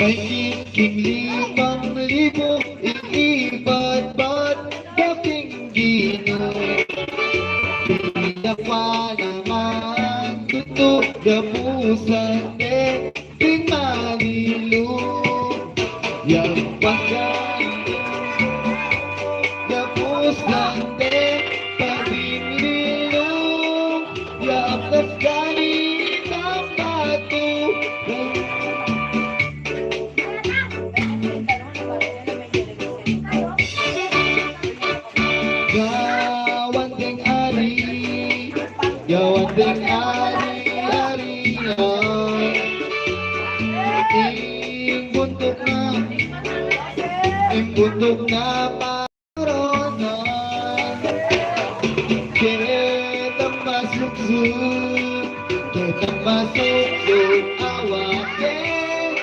May king 5,000 ilipat-bat dating gino. Tidak pa naman tutok gamusan din marilu. Yang pasan gamusan din pabinilo. Yang kasgani ng batu. Yawan ding ari-arian, imbuntok na paronan. Kitang masuksuk awakin,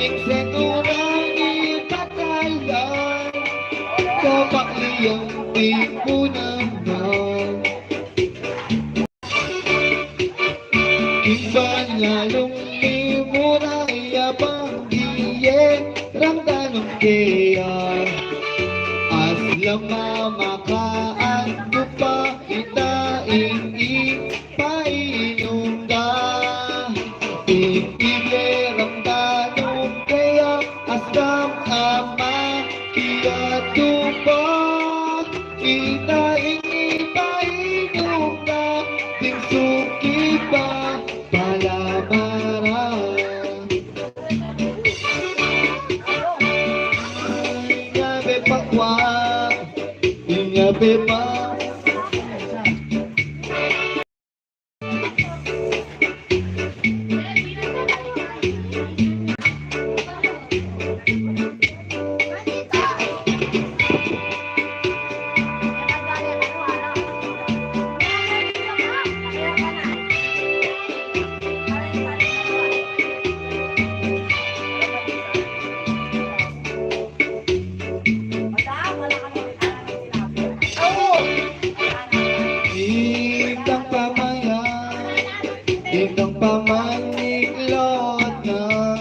inseturang ipatalan, kapakliyang tipo naman. Ibanalong ni muraya panggiye ramdanong kaya aslang mamakaan ko pa itain ipainom ka ipigay ramdanong kaya aslang ama iyado pa itain ipainom ka tingsuki pa Pepa Itang pamaniklot na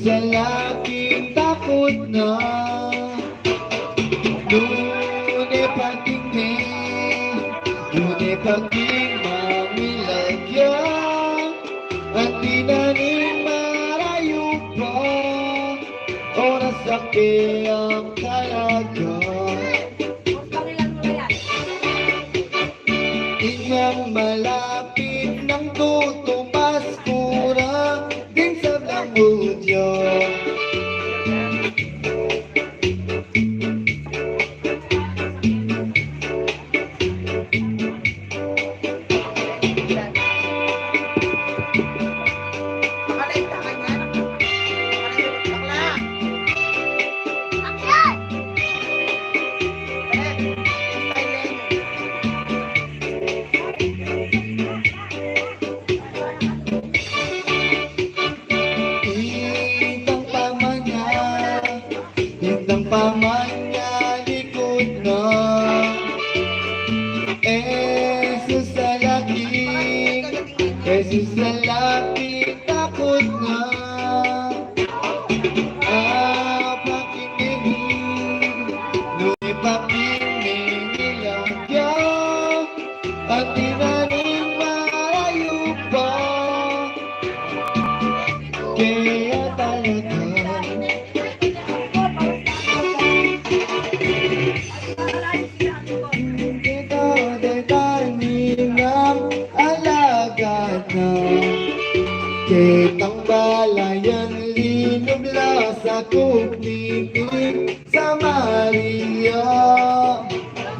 sa laking takot na Nune pagking mamilagyan At tinaning marayo pa Oras sa kayang talaga Inyang malapit ng tutumas kurang din sa langudyo Pamanya likod na Jesus sa laking takot na pakinig nuni pakinig nilagyan at tinaning marayo pa kaya talaga sa kupigig sa Maria.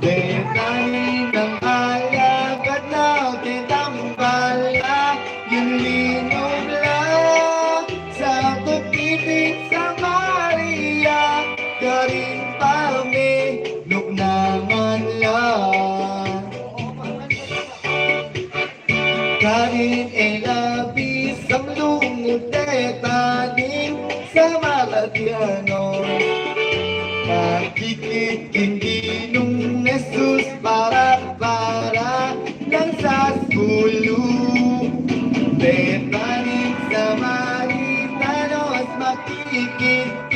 Betani ng alagad na kitambala, yung linog lang sa kupigig sa Maria. Karin pami, lugnaman lang. Karin elabis ang lungod tanin sa Malatiano. Pagkikit-kindi nung Jesus para lang sa skulo. Betanin sa Maritanos makikit-kit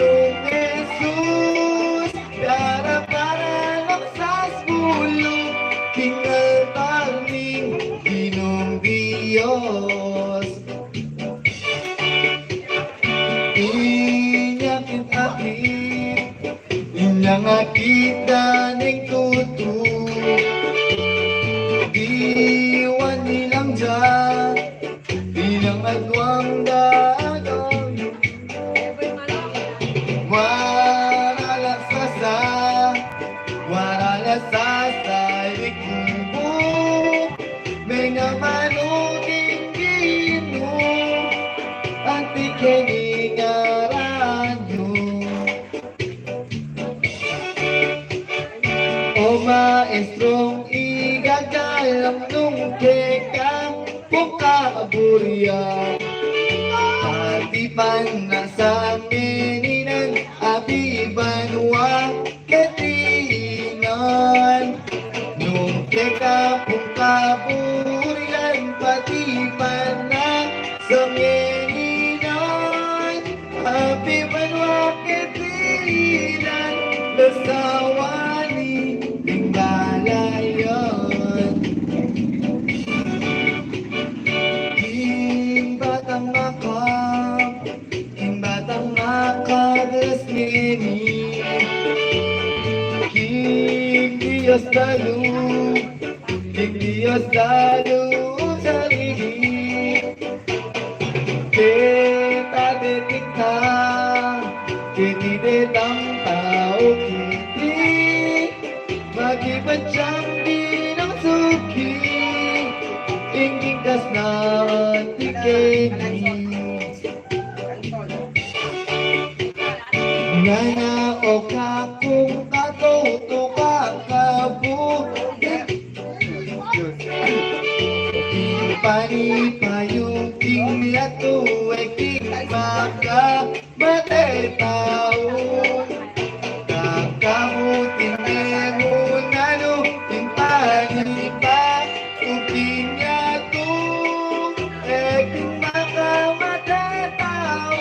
nung Jesus para lang sa skulo. Tingal tarning Ginong Diyos. Inyakit-akit, inyang akita ng tutu. Diwan nilang dyan, ilang agwang dagang. Waralasasa, ikubo, may namanuting gino, ang tikiningaran nyo. O maestrong igagalang nung kekang pungkaburya. Patipan na sa meninan, abibanwa ketinan. Nung teka pungkaburyan, patipan na sa meninan, abibanwa ketinan. Lasawani, Himbalayan. Batang makadres nini, King Dios dalu saligi. Kita detikta, kini detang tao kiti, bagi pencang binang suki, ingin kas na tikeni. Nana o kakung katuto kakabu, Pani payung king latu king maka mate tau. Kakamu tinemu nanu timpani pa king latu king maka mate tau.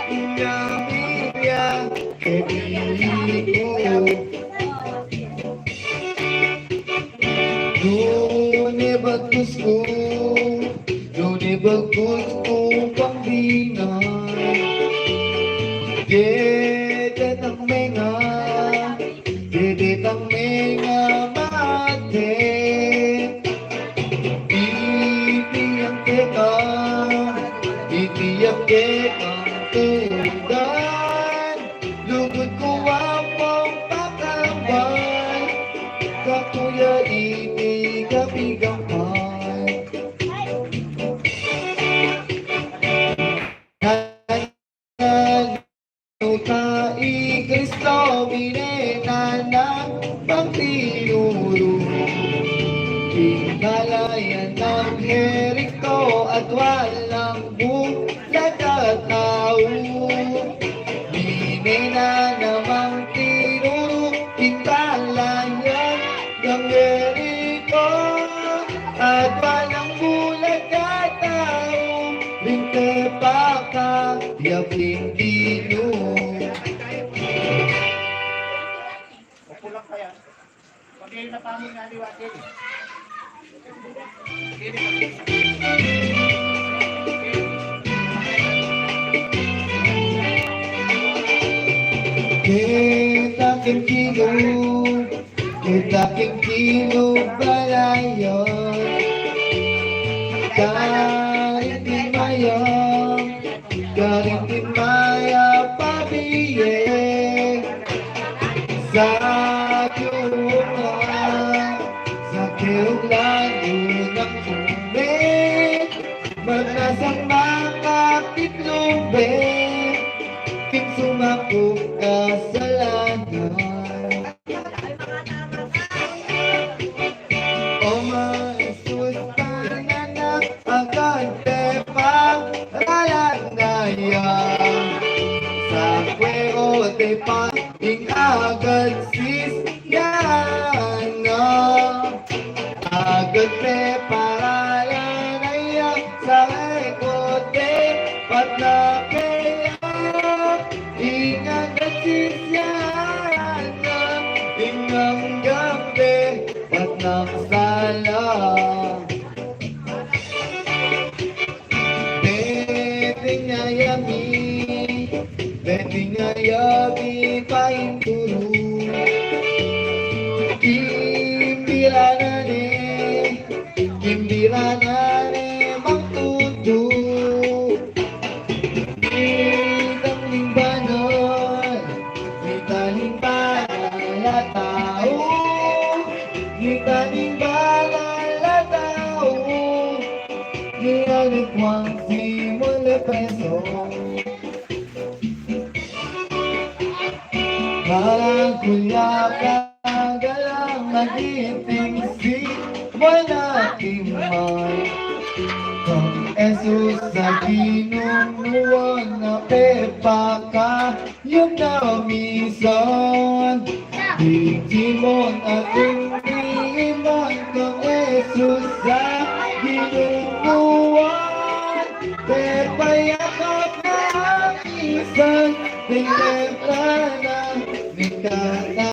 Nyamiya kediku. Dune bagusku pambinay, dedetang menga mate, itiyak kekang tudan, lugod ko ang pakawan, kakuya ini kapigang Kai Kristo binenanang pagtinuro, Himalayan ng Jericho at walang bulag at tao. Binena namang tinuro, Himalayan ng Jericho at walang bulag at tao. Linte pa ka, yaping dino. Pulang kaya. Pag-iil na paming naliwatin. Kitaking kilo balayon, karintin mayon, karintin mayon. maku kasalanan. O Jesus, panganak akan tepangalanaya. Sa kwero de pating agad sisyana. Agad preparalanaya sa ekote patnakaya. Ingat at sisyana. Ingang gabi patnaksala. Beting ayabi painturu. Kimbiranane magtutu. Itang limbanon, italing panalatao. Italing panalatao. Niyalit wang simule preso. Parang kulyaka galang nagiting si wala timay. Kung Jesus na ginunuan na pepa ka yung namisan. Digimon at iniiman kung Jesus na ginunuan. Pepa yakap na amisan, tingnan na Nikata